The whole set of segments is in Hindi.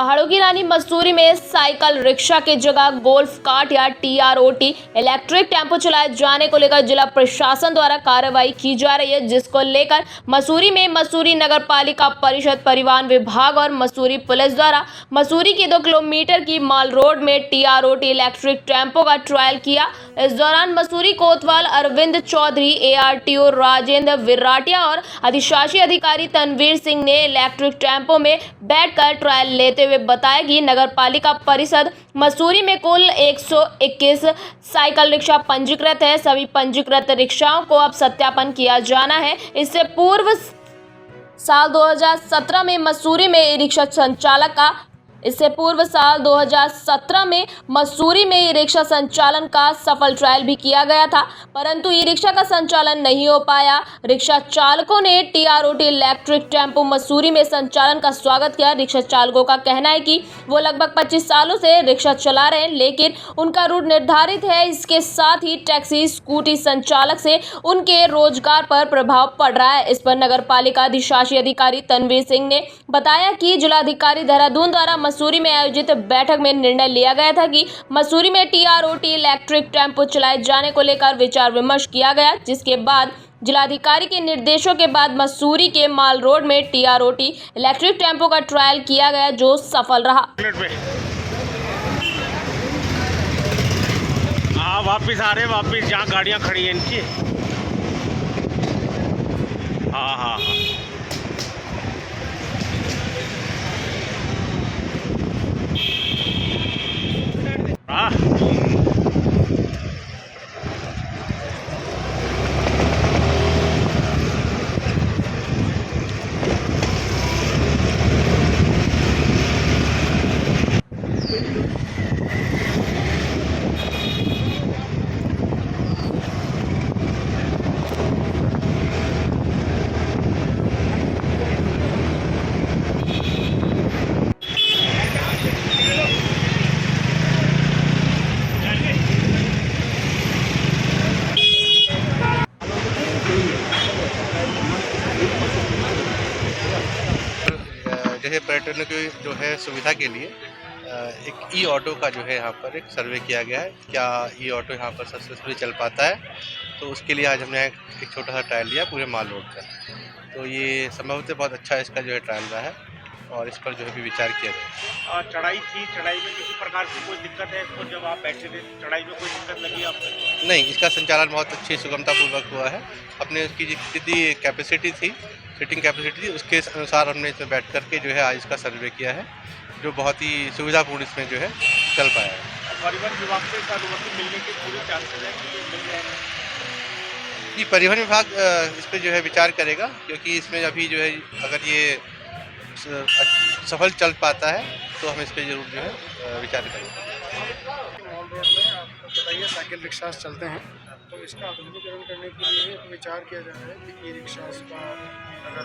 पहाड़ों की रानी मसूरी में साइकिल रिक्शा की जगह गोल्फ कार्ट या TROT इलेक्ट्रिक टेम्पो चलाए जाने को लेकर जिला प्रशासन द्वारा कार्रवाई की जा रही है, जिसको लेकर मसूरी में मसूरी नगर पालिका परिषद, परिवहन विभाग और मसूरी पुलिस द्वारा मसूरी की 2 किलोमीटर की माल रोड में TROT इलेक्ट्रिक टेम्पो का ट्रायल किया। इस दौरान मसूरी कोतवाल अरविंद चौधरी, ARTO राजेंद्र विराटिया और अधिशासी अधिकारी तनवीर सिंह ने इलेक्ट्रिक टेम्पो में बैठकर ट्रायल लेते हुए बताया कि नगर पालिका परिषद मसूरी में कुल 121 साइकिल रिक्शा पंजीकृत है। सभी पंजीकृत रिक्शाओं को अब सत्यापन किया जाना है। इससे पूर्व साल 2017 में मसूरी में ई रिक्शा संचालन का सफल ट्रायल भी किया गया था, परंतु ई रिक्शा का संचालन नहीं हो पाया। रिक्शा चालकों ने TROT इलेक्ट्रिक टेम्पो मसूरी में संचालन का स्वागत किया। रिक्शा चालकों का कहना है कि वो लगभग 25 सालों से रिक्शा चला रहे हैं, लेकिन उनका रूट निर्धारित है। इसके साथ ही टैक्सी, स्कूटी संचालक से उनके रोजगार पर प्रभाव पड़ रहा है। इस पर नगर पालिका अधिशासी अधिकारी तनवीर सिंह ने बताया कि जिलाधिकारी देहरादून द्वारा मसूरी में आयोजित बैठक में निर्णय लिया गया था कि मसूरी में TROT इलेक्ट्रिक टेम्पो चलाए जाने को लेकर विचार विमर्श किया गया, जिसके बाद जिलाधिकारी के निर्देशों के बाद मसूरी के माल रोड में TROT इलेक्ट्रिक टेम्पो का ट्रायल किया गया, जो सफल रहा। वापिस आ रहे हैं, वापिस जहाँ गाड़ियाँ खड़ी हैं इनकी। हाँ हाँ हाँ जैसे पर्यटन की जो है सुविधा के लिए एक ई-ऑटो का जो है यहाँ पर एक सर्वे किया गया है। क्या ई-ऑटो यहाँ पर सक्सेसफुली चल पाता है, तो उसके लिए आज हमने एक छोटा सा ट्रायल लिया पूरे माल रोड का। तो ये संभवतः बहुत अच्छा इसका जो है ट्रायल रहा है और इस पर जो है भी विचार किया गया। चढ़ाई में किसी प्रकार की कोई दिक्कत है इसको? जब आप बैठे थे चढ़ाई में कोई दिक्कत लगी आपको? नहीं, इसका संचालन बहुत अच्छी सुगमतापूर्वक हुआ है। अपने उसकी जितनी कैपेसिटी थी, सीटिंग कैपेसिटी थी, उसके अनुसार हमने इसमें बैठ करके जो है आज इसका सर्वे किया है, जो बहुत ही सुविधापूर्ण इसमें जो है चल पाया है। परिवहन विभाग से इसका अनुमति मिलने के पूरे चांसेस है कि ये मिल जाएगा? जी, परिवहन विभाग इस पर जो है विचार करेगा, क्योंकि इसमें अभी जो है अगर ये सफल चल पाता है तो हम इस पर जरूर जो है विचार करेंगे। मॉल रोड में आपको बताइए साइकिल रिक्शा चलते हैं, तो इसका आधुनिकीकरण करने के लिए विचार किया जा रहा है कि ई रिक्शा का अगर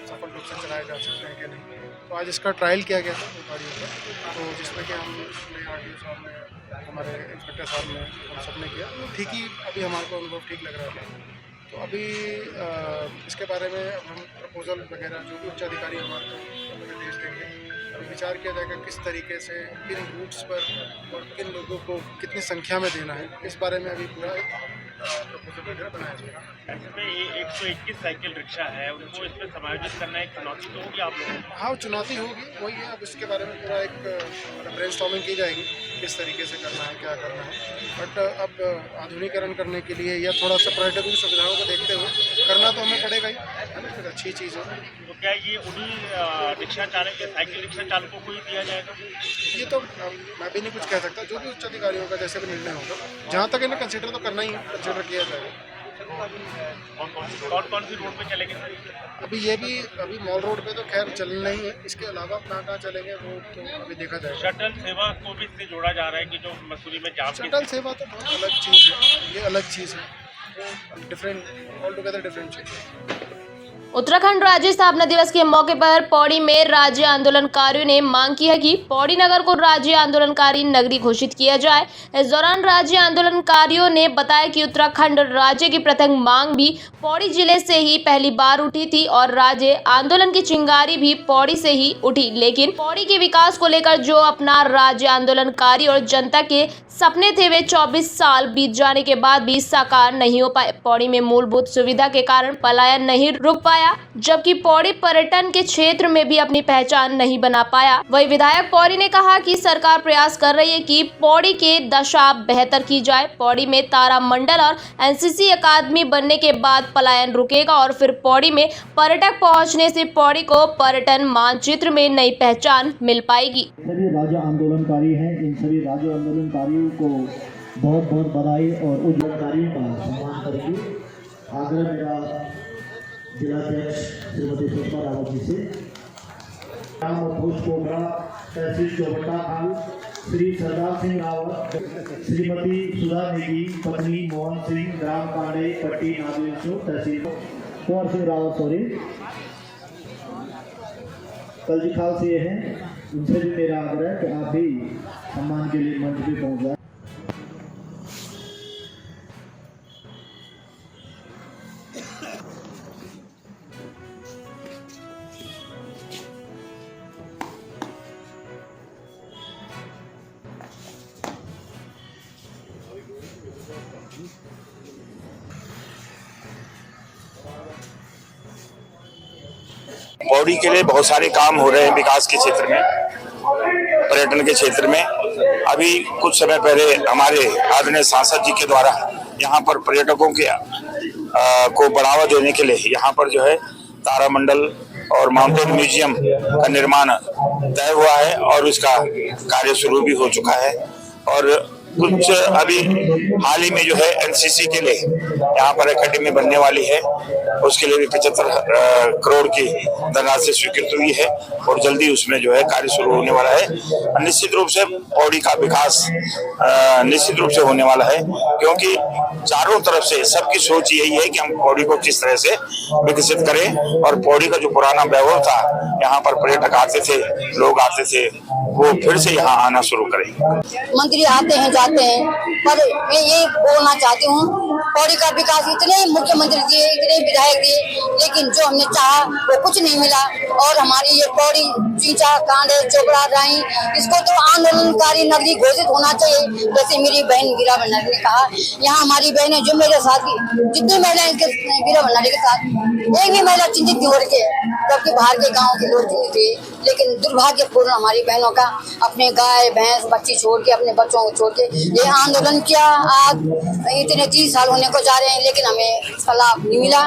सफल रूप से चलाए जा सकते हैं कि नहीं। तो आज इसका ट्रायल किया गया था गाड़ियों का, तो जिसमें कि हम RTO साहब ने, हमारे इंस्पेक्टर साहब ने, हम सब ने किया। ठीक ही अभी हमारे को अनुभव ठीक लग रहा था। तो अभी इसके बारे में हम प्रपोजल वगैरह जो भी उच्च अधिकारी हमारे को निर्देश देंगे, अभी विचार किया जाएगा किस तरीके से, किन रूट्स पर और किन लोगों को कितनी संख्या में देना है। इस बारे में अभी पूरा प्रपोजल वगैरह बनाया जाएगा। इसमें ये 121 साइकिल रिक्शा है, उनको इसमें समायोजित करना एक चुनौती तो होगी आप लोगों को? हाँ, चुनौती होगी, वही है। अब इसके बारे में पूरा एक ब्रेनस्टॉर्मिंग की जाएगी, किस तरीके से करना है, क्या करना है। बट अब आधुनिकीकरण करने के लिए या थोड़ा सा पर्यटकों की सुविधाओं को देखते हुए करना तो हमें पड़ेगा ही, है ना। फिर अच्छी चीज़ है। तो क्या ये उन्हीं रिक्शा चालक या साइकिल रिक्शा चालकों को ही दिया जाएगा? ये तो मैं भी नहीं कुछ कह सकता, जो भी उच्च अधिकारियों का जैसे भी निर्णय होगा, जहाँ तक इन्हें कंसिडर तो करना ही है, कंसिडर किया जाएगा। कौन सी रोड पे चलेंगे? अभी मॉल रोड पे तो खैर चलना ही है। इसके अलावा कहाँ चलेंगे वो तो अभी देखा जाएगा। शटल सेवा को भी इससे जोड़ा जा रहा है कि जो मसूरी में जाम की शटल सेवा तो बहुत अलग चीज़ है, ये अलग चीज़ है, डिफरेंट, ऑल टुगेदर डिफरेंट चीज़ है। उत्तराखंड राज्य स्थापना दिवस के मौके पर पौड़ी में राज्य आंदोलनकारियों ने मांग की है कि पौड़ी नगर को राज्य आंदोलनकारी नगरी घोषित किया जाए। इस दौरान राज्य आंदोलनकारियों ने बताया कि उत्तराखंड राज्य की प्रथम मांग भी पौड़ी जिले से ही पहली बार उठी थी और राज्य आंदोलन की चिंगारी भी पौड़ी से ही उठी, लेकिन पौड़ी के विकास को लेकर जो अपना राज्य आंदोलनकारी और जनता के सपने थे वे 24 साल बीत जाने के बाद भी साकार नहीं हो पाए। पौड़ी में मूलभूत सुविधा के कारण पलायन नहीं रुक पाया, जबकि पौड़ी पर्यटन के क्षेत्र में भी अपनी पहचान नहीं बना पाया। वही विधायक पौड़ी ने कहा कि सरकार प्रयास कर रही है कि पौड़ी के दशा बेहतर की जाए। पौड़ी में तारा मंडल और एनसीसी अकादमी बनने के बाद पलायन रुकेगा और फिर पौड़ी में पर्यटक पहुंचने से पौड़ी को पर्यटन मानचित्र में नई पहचान मिल पाएगी। सभी राज्य आंदोलनकारी हैं, इन सभी राज्य आंदोलनकारियों को बहुत बहुत बधाई और उद्योगकारियों का सम्मान करेंगे। आग्रह मेरा जिलाध्यक्ष श्रीमती सुषमा रावत जी से, कोबरा तहसील चौबट्टा खाल श्री सरदार सिंह रावत, श्रीमती सुधा नेगी पत्नी मोहन सिंह, ग्राम कांडे पट्टी नागेश्वर तहसील कुंवर सिंह रावत सॉरी कलजी खाल से ये हैं। उनसे भी मेरा आग्रह है कि आप भी सम्मान के लिए मंच पे पहुंच जाए। पौड़ी के लिए बहुत सारे काम हो रहे हैं विकास के क्षेत्र में, पर्यटन के क्षेत्र में। अभी कुछ समय पहले हमारे आदरणीय सांसद जी के द्वारा यहाँ पर पर्यटकों के को बढ़ावा देने के लिए यहाँ पर जो है तारामंडल और माउंटेन म्यूजियम का निर्माण तय हुआ है और उसका कार्य शुरू भी हो चुका है। और कुछ अभी हाल ही में जो है एनसीसी के लिए यहाँ पर एकेडमी बनने वाली है, उसके लिए भी 75 करोड़ की धनराशि स्वीकृत हुई है और जल्दी उसमें जो है कार्य शुरू होने वाला है। निश्चित रूप से पौड़ी का विकास निश्चित रूप से होने वाला है, क्योंकि चारों तरफ से सबकी सोच यही है कि हम पौड़ी को किस तरह से विकसित करें और पौड़ी का जो पुराना वैभव था, यहाँ पर पर्यटक आते थे, लोग आते थे, वो फिर से यहाँ आना शुरू करें। मंत्री आते हैं जाते हैं, पर मैं ये बोलना चाहती हूँ, पौड़ी का विकास इतने मुख्यमंत्री दिए, इतने विधायक दिए, लेकिन जो हमने चाहा वो कुछ नहीं मिला। और हमारी ये पौड़ी चींचा कांडे चोपड़ा राई, इसको तो आंदोलनकारी नगरी घोषित होना चाहिए। जैसे मेरी बहन वीरा भंडारी ने कहा, यहाँ हमारी बहनें जो मेरे साथ जितनी महिलाएं वीरा भंडारी के साथ एक भी महिला चिंतित नहीं हो रही है, जबकि बाहर के गाँव के लोग चिंतित थे। लेकिन दुर्भाग्यपूर्ण हमारी बहनों का अपने गाय भैंस बच्ची छोड़ के, अपने बच्चों को छोड़ के ये आंदोलन किया। आज इतने 30 साल होने को जा रहे हैं, लेकिन हमें इसका लाभ नहीं मिला।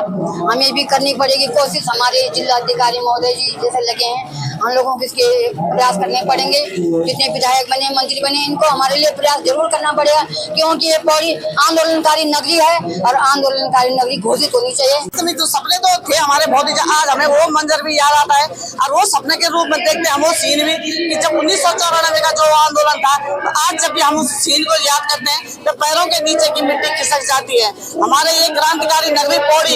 हमें भी करनी पड़ेगी कोशिश। हमारे जिलाधिकारी महोदय जी जैसे लगे हैं, हम लोगों को इसके प्रयास करने पड़ेंगे। जितने विधायक बने, मंत्री बने, इनको हमारे लिए प्रयास जरूर करना पड़ेगा, क्योंकि ये पौड़ी आंदोलनकारी नगरी है और आंदोलनकारी नगरी घोषित होनी चाहिए। तो सपने तो थे हमारे बहुत ही, आज हमें वो मंजर भी याद आता है और वो सपने के रूप में देखते हम वो सीन भी कि जब 1994 का जो आंदोलन था, तो आज जब भी हम उस सीन को याद करते हैं तो पैरों के नीचे की मिट्टी खिसक जाती है। हमारे ये क्रांतिकारी नगरी पौड़ी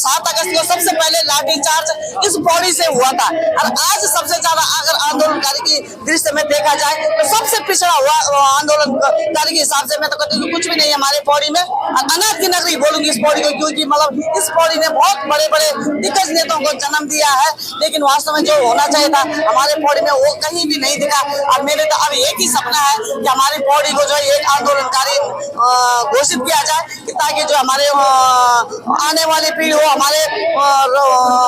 7 अगस्त को सबसे पहले लाठीचार्ज इस पौड़ी से हुआ था। और आज सबसे ज्यादा अगर आंदोलनकारी की दृष्टि में देखा जाए तो सबसे पिछड़ा हुआ आंदोलनकारी के हिसाब से मैं तो कहती हूँ कुछ भी नहीं है हमारे पौड़ी में। अनाथ की नगरी बोलूंगी इस पौड़ी को, क्योंकि मतलब इस पौड़ी ने बहुत बड़े बड़े दिग्गज नेताओं को जन्म दिया है, लेकिन वास्तव में जो होना चाहिए था हमारे पौड़ी में वो कहीं भी नहीं दिखा। अब मेरे तो अब एक ही सपना है कि हमारी पौड़ी को जो है एक आंदोलनकारी घोषित किया जाए, ताकि जो हमारे आने वाली पीढ़ी हो, हमारे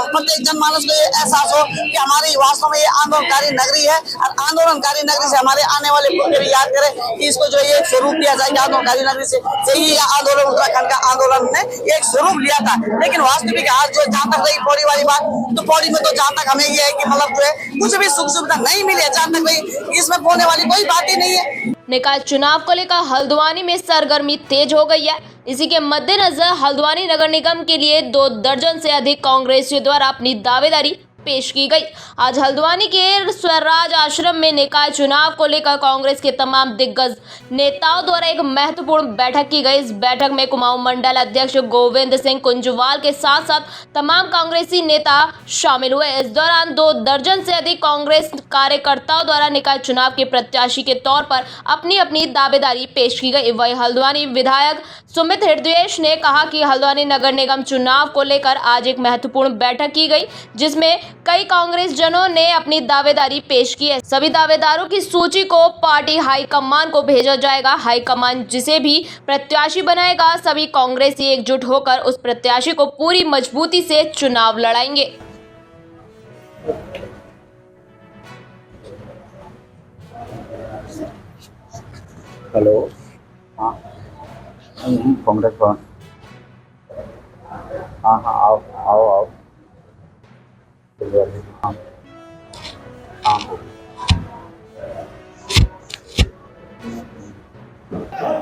प्रत्येक जनमानस को एहसास हो कि हमारी वास्तव में ये आंदोलनकारी नगरी है और आंदोलनकारी नगरी से हमारे आने वाले पीढ़ी भी याद करें कि इसको जो ये स्वरूप दिया जाए कि आंदोलनकारी नगरी से ही आंदोलन उत्तराखंड का आंदोलन ने एक स्वरूप लिया था। लेकिन वास्तविक आज जो जहाँ तक रही पौड़ी वाली बात, तो पौड़ी में तो जहाँ तक हमें ये है कि मतलब जो है कुछ भी सुख सुविधा नहीं मिली है, जहाँ तक रही इसमें बोलने वाली कोई बात ही नहीं है। निकाय चुनाव को लेकर हल्द्वानी में सरगर्मी तेज हो गई है। इसी के मद्देनजर हल्द्वानी नगर निगम के लिए 2 दर्जन से अधिक कांग्रेसियों द्वारा अपनी दावेदारी पेश की गई। आज हल्द्वानी के स्वराज आश्रम में निकाय चुनाव को लेकर कांग्रेस के तमाम दिग्गज नेताओं द्वारा एक महत्वपूर्ण बैठक की गई। इस बैठक में कुमाऊं मंडल अध्यक्ष गोविंद सिंह कुंजवाल के साथ साथ तमाम कांग्रेसी नेता शामिल हुए। इस दौरान 2 दर्जन से अधिक कांग्रेस कार्यकर्ताओं द्वारा निकाय चुनाव के प्रत्याशी के तौर पर अपनी अपनी दावेदारी पेश की गई। वहीं हल्द्वानी विधायक सुमित हृदयेश ने कहा कि हल्द्वानी नगर निगम चुनाव को लेकर आज एक महत्वपूर्ण बैठक की गई, जिसमें कई कांग्रेस जनों ने अपनी दावेदारी पेश की है। सभी दावेदारों की सूची को पार्टी हाईकमान को भेजा जाएगा। हाईकमान जिसे भी प्रत्याशी बनाएगा, सभी कांग्रेसी एकजुट होकर उस प्रत्याशी को पूरी मजबूती से चुनाव लड़ाएंगे। हेलो, हाँ कांग्रेस भवन। हाँ हाँ, आओ आओ आओ। हाँ हाँ,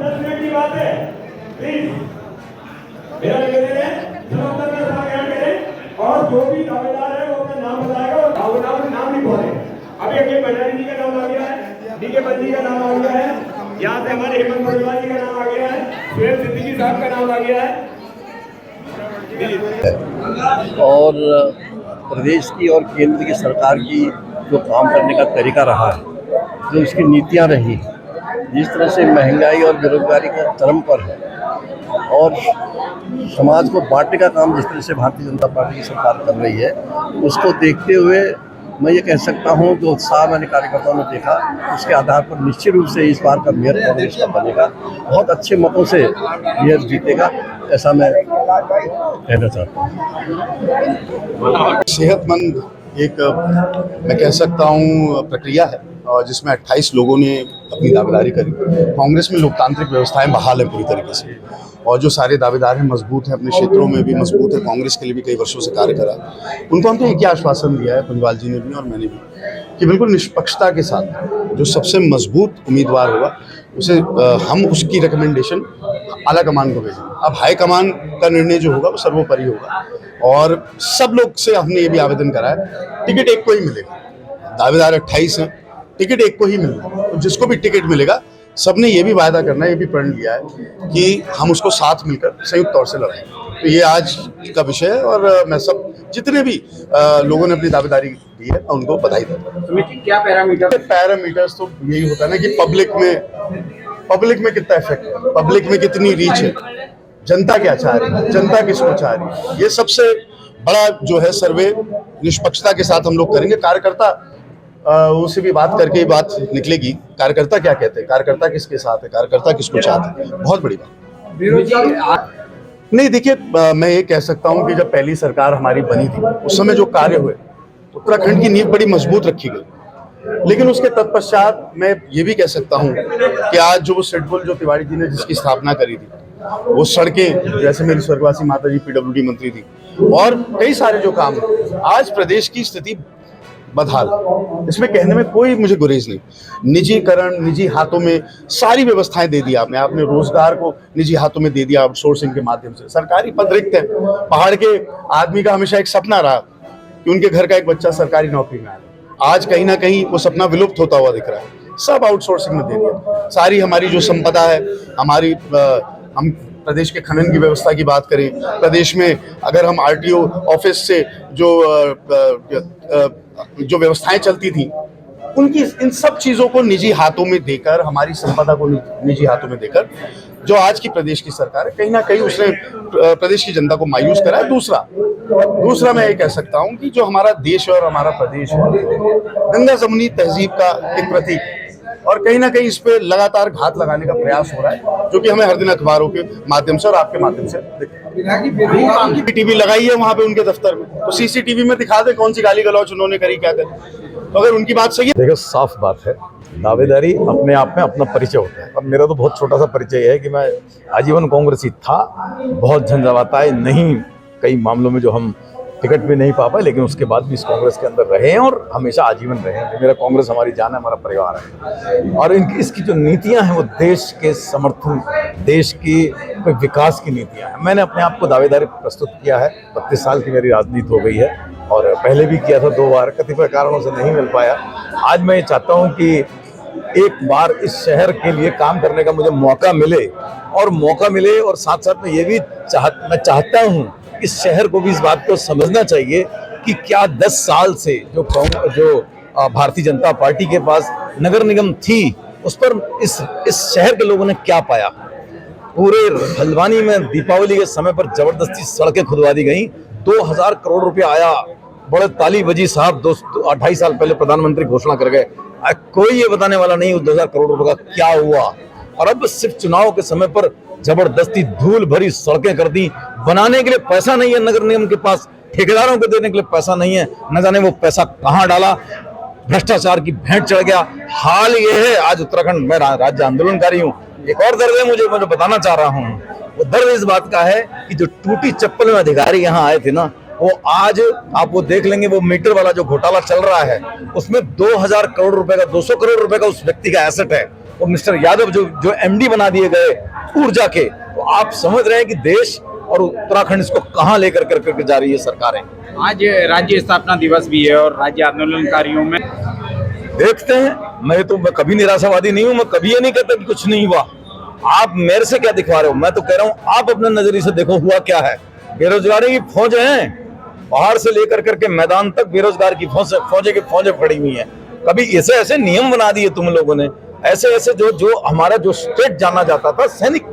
10 मिनट की बात है, प्लीज मेरा निवेदन है, जवाब के साथ ऐड करें और जो भी दावेदार है वो अपना नाम बताएगा और नाम नहीं बोले। अभी अखिल भंडारी जी का नाम आ गया है, डीके बंदी का नाम आ गया है, यहाँ से हमारे हेमंत मुरलीधर जी का नाम आ गया है, सुहेल सिद्दीकी साहब का नाम आ गया है। और प्रदेश की और केंद्र की सरकार की जो काम करने का तरीका रहा है, जो उसकी नीतियां रही, जिस तरह से महंगाई और बेरोजगारी का चरम पर है और समाज को बांटने का काम जिस तरह से भारतीय जनता पार्टी की सरकार कर रही है, उसको देखते हुए मैं ये कह सकता हूँ जो उत्साह मैंने कार्यकर्ताओं ने देखा, उसके आधार पर निश्चित रूप से इस बार का मेयर कांग्रेस का बनेगा, बहुत अच्छे मतों से मेयर जीतेगा, ऐसा मैं कहना चाहता हूँ। सेहतमंद एक मैं कह सकता हूँ प्रक्रिया है और जिसमें 28 लोगों ने अपनी दावेदारी करी। कांग्रेस में लोकतांत्रिक व्यवस्थाएं बहाल है पूरी तरीके से और जो सारे दावेदार हैं मजबूत हैं, अपने क्षेत्रों में भी मजबूत है, कांग्रेस के लिए भी कई वर्षों से कार्य करा। उनको हम तो एक ही आश्वासन दिया है, कुंजवाल जी ने भी और मैंने भी, कि बिल्कुल निष्पक्षता के साथ जो सबसे मजबूत उम्मीदवार होगा उसे हम उसकी रिकमेंडेशन आला कमान को भेजेंगे। अब हाई कमान का निर्णय जो होगा वो सर्वोपरि होगा और सब लोग से हमने ये भी आवेदन करा है, टिकट एक को ही मिलेगा। दावेदार 28 हैं, टिकट एक को ही मिलेगा, तो जिसको भी टिकट मिलेगा सबने ये भी वायदा करना है, ये भी प्रण लिया है कि हम उसको साथ मिलकर संयुक्त तौर से लड़ेंगे। तो ये आज का विषय है और मैं सब जितने भी लोगों ने अपनी दावेदारी दी है उनको बधाई देता हूँ। क्या पैरामीटर्स तो यही होता है ना कि पब्लिक में कितना इफेक्ट है, पब्लिक में कितनी रीच है, जनता क्या चाह रही है, जनता किसको चाह रही है, ये सबसे बड़ा जो है सर्वे निष्पक्षता के साथ हम लोग करेंगे। कार्यकर्ता उससे भी बात करके बात निकलेगी, कार्यकर्ता क्या कहते हैं, कार्यकर्ता किसके साथ है, कार्यकर्ता किसको चाहते हैं, बहुत बड़ी बात। नहीं देखिए, मैं ये कह सकता हूँ कि जब पहली सरकार हमारी बनी थी उस समय जो कार्य हुए, उत्तराखंड की नींव बड़ी मजबूत रखी गई, लेकिन उसके तत्पश्चात मैं ये भी कह सकता हूँ कि आज जो वो सिडकुल जो तिवारी जी ने जिसकी स्थापना करी थी, वो सड़कें, जैसे मेरी स्वर्गवासी माता जी PWD मंत्री थी, और कई सारे जो काम, आज प्रदेश की स्थिति बदहाल, इसमें कहने में कोई मुझे गुरेज नहीं। निजीकरण, निजी हाथों में सारी व्यवस्थाएं दे दी आपने रोजगार को निजी हाथों में दे दिया आउटसोर्सिंग के माध्यम से, सरकारी पद रिक्त है। पहाड़ के आदमी का हमेशा एक सपना रहा कि उनके घर का एक बच्चा सरकारी नौकरी में आए, आज कहीं ना कहीं वो सपना विलुप्त होता हुआ दिख रहा है, सब आउटसोर्सिंग में दे दिया। सारी हमारी जो संपदा है, हमारी हम प्रदेश के खनन की व्यवस्था की बात करें, प्रदेश में अगर हम RTO ऑफिस से जो व्यवस्थाएं चलती थी, उनकी इन सब चीजों को निजी हाथों में देकर, हमारी संपदा को निजी हाथों में देकर जो आज की प्रदेश की सरकार है, कहीं ना कहीं उसने प्रदेश की जनता को मायूस करा है। दूसरा मैं ये कह सकता हूं कि जो हमारा देश और हमारा प्रदेश है, गंगा जमुनी तहजीब का एक प्रतीक, और कहीं ना कहीं इस पे लगातार घात लगाने का प्रयास हो रहा है, जो कि हमें हर दिन अखबारों के माध्यम से और आपके माध्यम से CCTV लगाई है वहाँ पे उनके दफ्तर में, तो CCTV में दिखा दे कौन सी गाली गलौच उन्होंने करी, क्या करी। तो अगर उनकी बात सही है, देखो साफ बात है, दावेदारी अपने आप में अपना परिचय होता है। अब मेरा तो बहुत छोटा सा परिचय है कि मैं आजीवन कांग्रेसी था, बहुत झंझावाताएं नहीं, कई मामलों में जो हम टिकट भी नहीं पा पाए, लेकिन उसके बाद भी इस कांग्रेस के अंदर रहे हैं और हमेशा आजीवन रहे हैं। मेरा कांग्रेस हमारी जान है, हमारा परिवार है, और इसकी जो नीतियां हैं वो देश के समर्थन, देश की विकास की नीतियां हैं। मैंने अपने आप को दावेदारी प्रस्तुत किया है, 32 साल की मेरी राजनीति हो गई है, और पहले भी किया था 2 बार, कतिपय कारणों से नहीं मिल पाया। आज मैं ये चाहता हूँ कि एक बार इस शहर के लिए काम करने का मुझे मौका मिले, और साथ साथ में ये भी मैं चाहता हूँ कि शहर को भी इस बात को समझना चाहिए कि क्या 10 साल से जो भारतीय जनता पार्टी के पास नगर निगम थी, उस पर इस शहर के लोगों ने क्या पाया। पूरे हल्द्वानी में दीपावली के समय पर जबरदस्ती सड़कें खुदवा दी गई, 2000 करोड़ रुपया आया, बड़े ताली बजी साहब 2.5 साल पहले प्रधानमंत्री घोषणा कर गए। कोई ये बताने वाला नहीं उस 2000 करोड़ रुपए का क्या हुआ। और अब सिर्फ चुनाव के समय पर जबरदस्ती धूल भरी सड़कें कर दी। बनाने के लिए पैसा नहीं है नगर निगम के पास, ठेकेदारों को देने के लिए पैसा नहीं है, न जाने वो पैसा कहाँ डाला। भ्रष्टाचार की भेंट चढ़ गया। हाल ये है, आज उत्तराखंड में राज्य आंदोलनकारी हूँ, एक और दर्द है मुझे बताना चाह रहा हूँ। वो दर्द इस बात का है कि जो टूटी चप्पल में अधिकारी यहाँ आए थे ना, वो आज आप वो देख लेंगे, वो मीटर वाला जो घोटाला चल रहा है उसमें 2000 करोड़ रुपए का, 200 करोड़ रुपए का उस व्यक्ति का एसेट है। वो मिस्टर यादव जो एमडी बना दिए गए ऊर्जा के। तो आप समझ रहे हैं कि देश और उत्तराखंड इसको कहाँ लेकर करके जा रही है सरकारें। आज राज्य स्थापना दिवस भी है और राज्य आंदोलनकारियों में देखते हैं। मैं कभी निराशावादी नहीं हूँ, मैं कभी ये नहीं कहता कि कुछ नहीं हुआ। आप मेरे से क्या दिखवा रहे हो? मैं तो कह रहा हूँ आप अपने नजरिए से देखो हुआ क्या है। बेरोजगारी की फौज है, पहाड़ से लेकर करके मैदान तक बेरोजगार की फौजें खड़ी हुई हैं। कभी ऐसे नियम बना दिए तुम लोगों ने, ऐसे जो हमारा जो स्टेट जाना जाता था सैनिक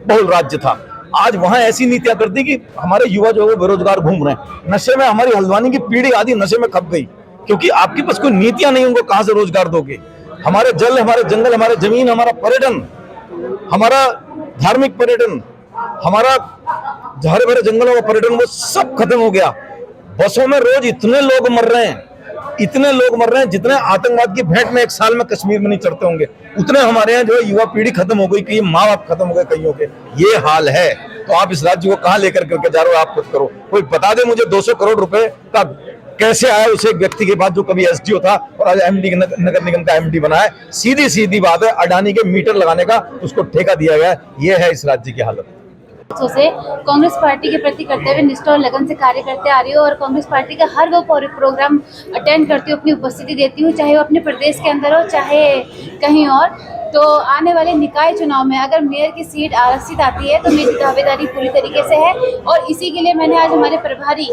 बहुल राज्य था, आज वहां ऐसी नीतियां कर दी कि हमारे युवा जो है बेरोजगार घूम रहे हैं। नशे में हमारी हल्द्वानी की पीढ़ी आदि नशे में खप गई, क्योंकि आपके पास कोई नीतियां नहीं, उनको कहां से रोजगार दोगे। हमारे जल, हमारे जंगल, हमारे जमीन, हमारा पर्यटन, हमारा धार्मिक पर्यटन, हमारा हरे भरे जंगलों का पर्यटन, वो सब खत्म हो गया। बसों में रोज इतने लोग मर रहे हैं जितने आतंकवाद की भेंट में एक साल में कश्मीर में नहीं चढ़ते होंगे, उतने हमारे यहाँ जो युवा पीढ़ी खत्म हो गई, कई माँ बाप खत्म हो गए कईयों के। ये हाल है। तो आप इस राज्य को कहाँ लेकर करके जा रहे हो? आप खुद करो। कोई बता दे मुझे 200 करोड़ रुपए का कैसे आया उसे एक व्यक्ति के पास जो कभी एसडीओ था और आज एमडी नगर निगम का एमडी बना है। सीधी बात है, अडानी के मीटर लगाने का उसको ठेका दिया गया। ये है इस राज्य की हालत। से कांग्रेस पार्टी के प्रति कर्तव्य निष्ठा और लगन से कार्य करते आ रही हूँ और कांग्रेस पार्टी का हर वो प्रोग्राम अटेंड करती हूँ, अपनी उपस्थिति देती हूँ, चाहे वो अपने प्रदेश के अंदर हो चाहे कहीं और। तो आने वाले निकाय चुनाव में अगर मेयर की सीट आरक्षित आती है तो मेरी दावेदारी पूरी तरीके से है और इसी के लिए मैंने आज हमारे प्रभारी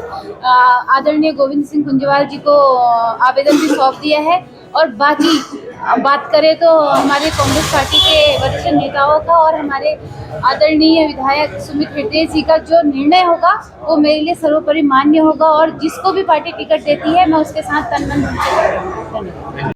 आदरणीय गोविंद सिंह कुंजवाल जी को आवेदन भी सौंप दिया है। और बाकी बात करें तो हमारे कांग्रेस पार्टी के वरिष्ठ नेताओं का और हमारे आदरणीय विधायक सुमित हेगड़े जी का जो निर्णय होगा वो मेरे लिए सर्वोपरि मान्य होगा और जिसको भी पार्टी टिकट देती है मैं उसके साथ तन मन धन से